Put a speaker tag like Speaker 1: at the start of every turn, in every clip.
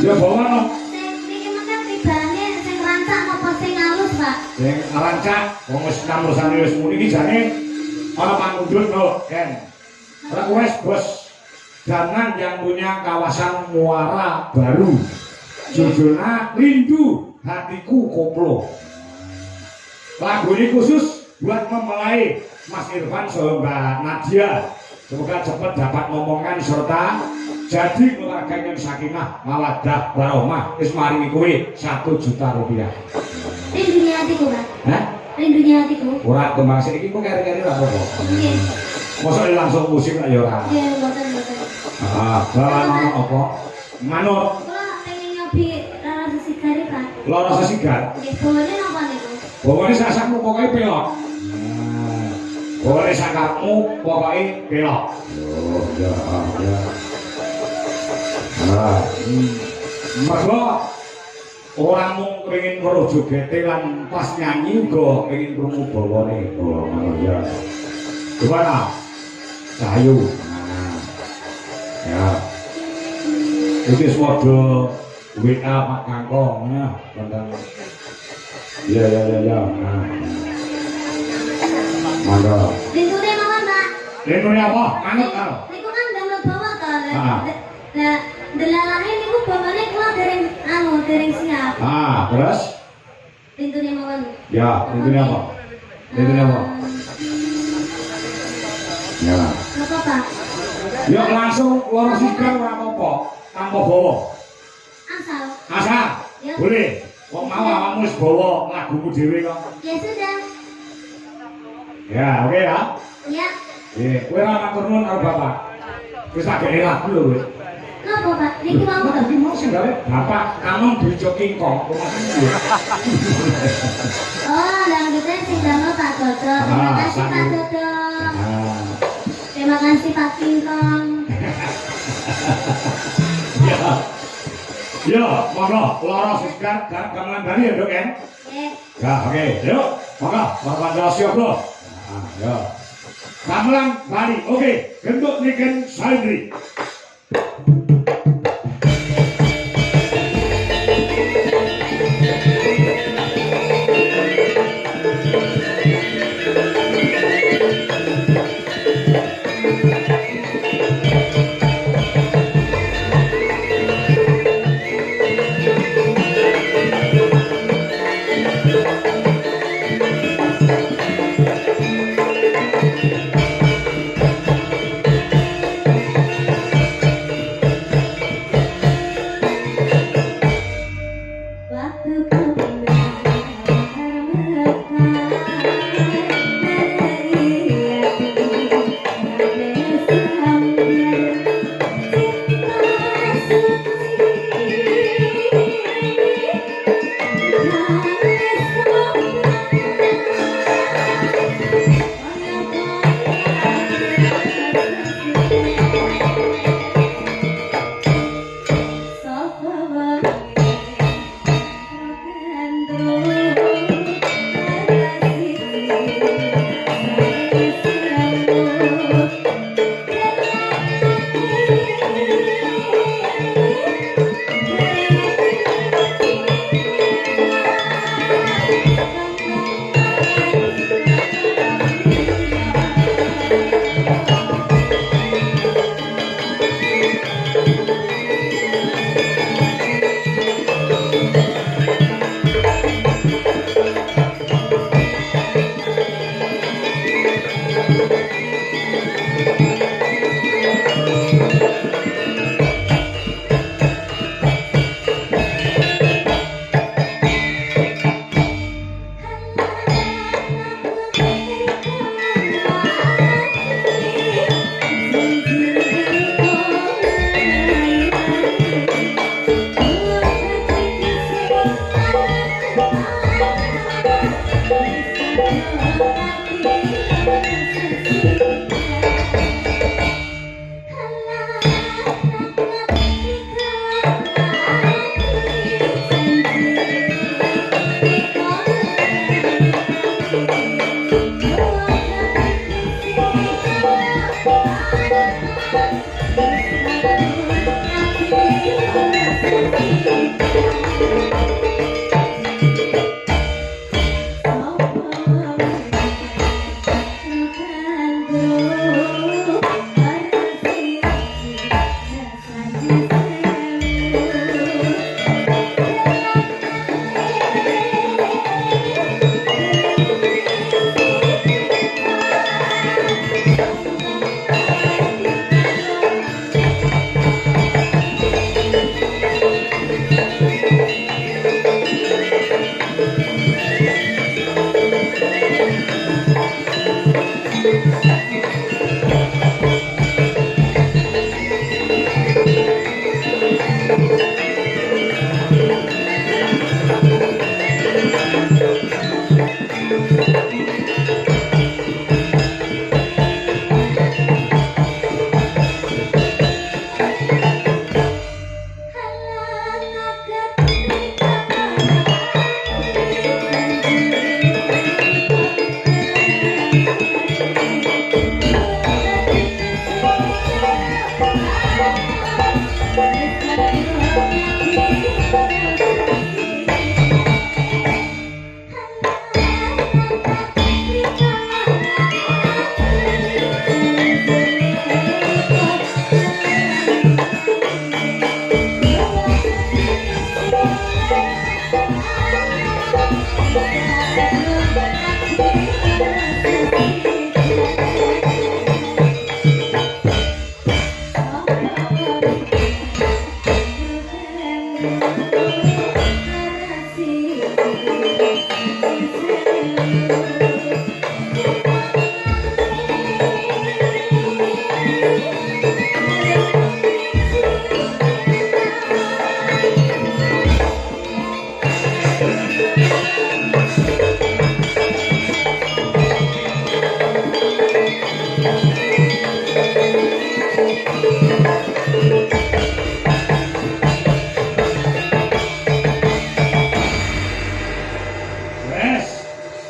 Speaker 1: Ya bawa no.
Speaker 2: Iki mengke tibane sing rancak apa sing halus, Pak?
Speaker 1: Sing rancak wong wis kamrusane wis muni iki jane ana pangundhut lho, Ken. Request bos Danan yang punya kawasan Muara Baru. Judulnya Rindu Hatiku Koplo. Lagu ini khusus buat mempelai Mas Irfan sama Mbak Nadia. Semoga cepat dapat ngomongan serta jadi keluarga yang sakinah mawaddah warahmah. Wis maringi kowe 1 juta rupiah.
Speaker 2: Rindunya hatiku, Pak.
Speaker 1: Hah?
Speaker 2: Rindunya hatiku.
Speaker 1: Ora kembang sik iki kok kere-kere ra apa-apa.
Speaker 2: Nggih.
Speaker 1: Mosok langsung musik lah ya ora.
Speaker 2: Nggih, mboten.
Speaker 1: Ah, bawa ono apa? Manut.
Speaker 2: Kula pengen nyobi rara sesigari, Pak.
Speaker 1: Loro sesigar.
Speaker 2: Nggih, bawane napa niku?
Speaker 1: Bawane sasakmu pokoke pelok. Bawane sakakmu pokoke pelok. Oh, ya. Nah, mergo orang mung pengen weruh jogete lan pas nyanyi uga pengen krungu bawane. Oh, ya. Gimana? Cahayu. Ya. Iki semoga WA Pak Kangkong ya, tentang. Ya. Nah. Mangga.
Speaker 2: Rindune mawon, Pak.
Speaker 1: Rindune apa? Manut karo.
Speaker 2: Niku kan damel bawa to.
Speaker 1: Heeh.
Speaker 2: Lah, delalahe niku bawane kula dereng siap.
Speaker 1: Terus?
Speaker 2: Rindune mawon.
Speaker 1: Ya, rindune apa? Rindune apa? Ya.
Speaker 2: Napa, Pak?
Speaker 1: Ya langsung loro sigar ora apa-apa, tanpa bawa. Asal.
Speaker 2: Ya.
Speaker 1: Boleh. Wong mau awakmu wis bawa lagumu dhewe kok.
Speaker 2: Ya sudah.
Speaker 1: Ya, oke ya.
Speaker 2: Ya.
Speaker 1: Kowe ora matur nuwun karo Bapak. Wis tak gene lagu lho kowe.
Speaker 2: Napa, Pak? Niki mau
Speaker 1: Tapi mau sing gawe Bapak kanon dijo kingkong.
Speaker 2: Oh, dangdutnya sing damel Pak Dodo. Terima kasih Pak Dodo. Terima kasih Pak Kingkong.
Speaker 1: Ya, monggo, loro sigar dan gamelan Bali ya, Dok, kan? Ya, oke. Yuk, monggo, Bapak siap, Bro. Ya. Gamelan Bali. Oke, gendut niken Saindri.
Speaker 2: Thank you.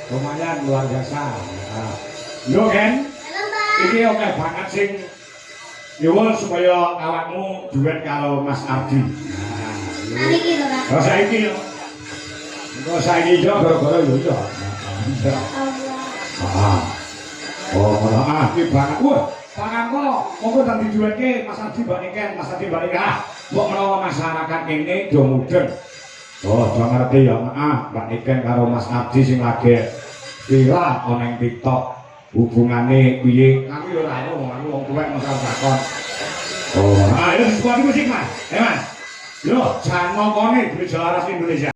Speaker 1: Lumayan luar biasa. Nah, yo Ken, ini oke banget sing nyuwun supaya awakmu duet karo Mas Ardi. Nah,
Speaker 2: Niki lho, Pak.
Speaker 1: kalau saiki yo, kalau saiki yo gara-gara yo yo.
Speaker 2: Allah.
Speaker 1: Oh, iki banget. Wah, pangangko, monggo tak diduetke Mas Ardi Mbak Niken, Mas Ardi Mbak Niken. Mbok menawa masyarakat kene do mudeng. Oh, do ngerti ya, Mbak Niken karo Mas Ardi sing lagi viral ana ing TikTok. Hubungane piye? Aku yo ora ono, aku wong tuwek masalah takon. Oh, ayo sebuah musik, Mas. Mas. Yo, jangan ngomongin duit Jalaras Indonesia.